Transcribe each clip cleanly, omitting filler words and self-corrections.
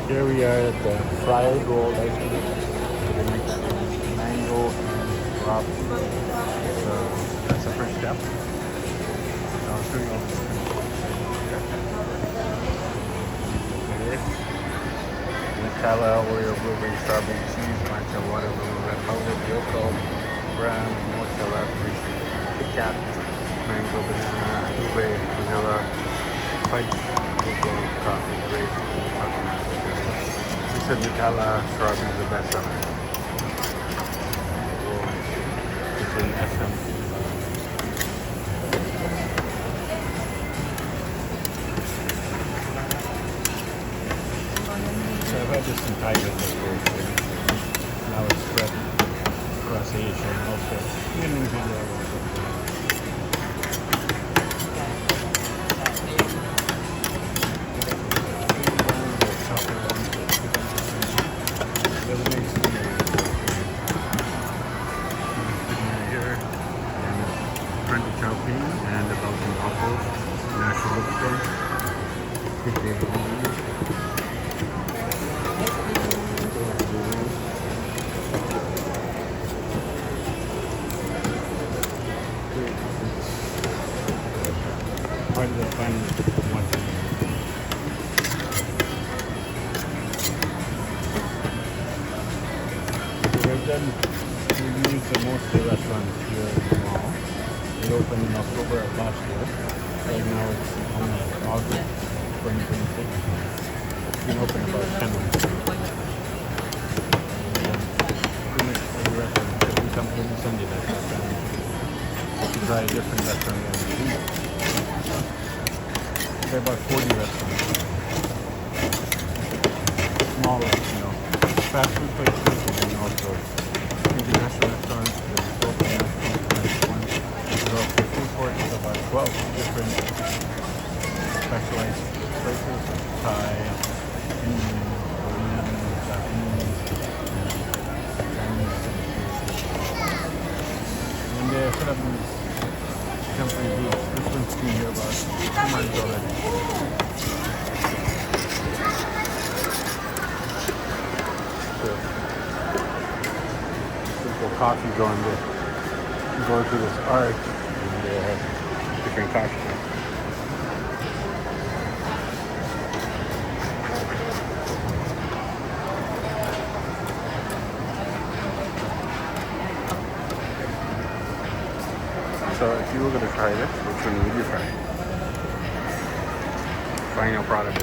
Here we are at the fried rolled ice cream. They mix mango and strawberry. So that's the first step. I'll show you all the this. Nutella, Oreo, blueberry, strawberry, cheese, matcha, watermelon, red velvet, yogurt, brown, mozzarella, Kit Kat, mango, banana, blueberry, vanilla, white, cocoa, coffee, grape, coconut. She said Nutella, strawberry is the best seller. It's an SM. So I've had this in Thailand before. Now it's spread across Asia and also in New Zealand. And the Belgian waffles, National Bookstore, part of the fun one. So we've used the most of the restaurants here in the mall. It opened in October of last year. Right now it's only August 2026. It's been open about 10 months. Pretty much every restaurant, every company every Sunday that's restaurant. You try a different restaurant every week. There are about 40 restaurants. Small, fast food places and then also international restaurants. There's local restaurants. So for food court, it's about 12 different specialized places. Thai, Indian, Korean, Japanese, Chinese. And they set up these temporary booths. This one's been here about 2 months already. So, simple coffee going through this arch. They have different coffee shops. So if you were going to try this, which one would you try? Final product.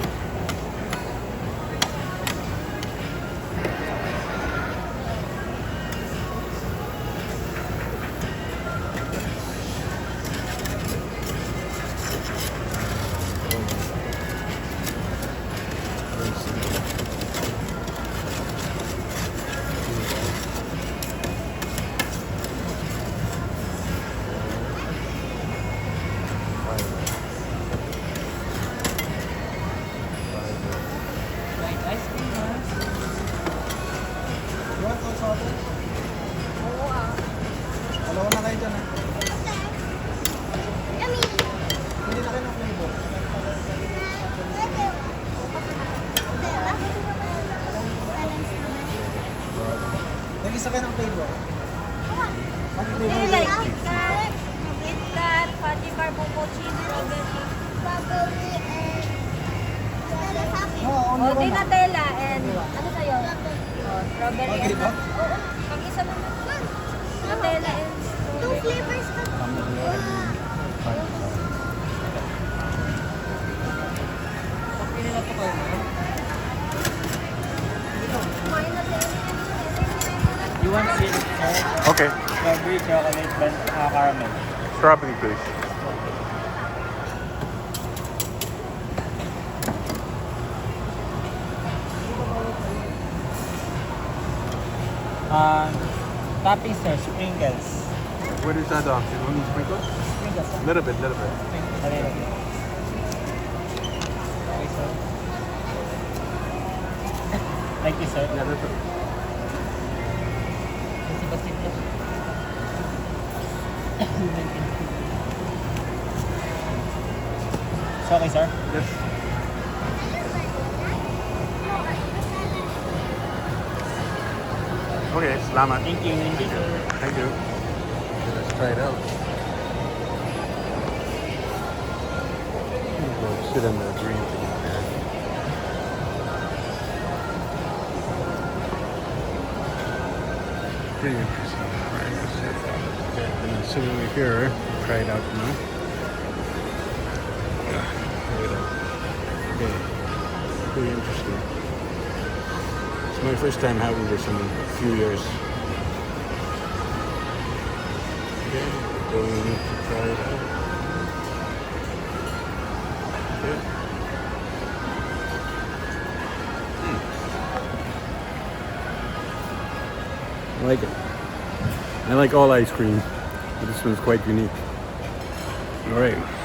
Dalawa na kayo dyan, Hindi na kayo ng flavor. Nag-isa kayo ng flavor. Ano flavor? Kit Kat, Fudgy Bar, Buko Cheese, Strawberry. Oo, O, di Nutella and ano sa'yo? Strawberry Okay and... ba? Oo, pag-isa mo naman. Nutella and strawberry. Two flavors ka. Pili na po kayo. Kumain na tayo. You want sweet, sir? Okay, Strawberry, chocolate, caramel. strawberry please. Toppings, sir. Sprinkles. What is that off? You want sprinkles? Sprinkles, sir. Little bit. A little bit. Okay, sir. Thank you, sir. Yeah, that's it. Basi-basi lang. So, okay, sir? Yes. Okay, salamat. Thank you. Thank you, sir. Thank you. Okay, let's try it out. We'll sit on the green thing there. Pretty interesting. Alright, let's see. Okay, I'm gonna sit over here, try it out now. Yeah, try it out. Okay, pretty interesting. It's my first time having this in a few years. Okay, going to try it out. Okay. I like it. I like all ice cream, but this one's quite unique. All right.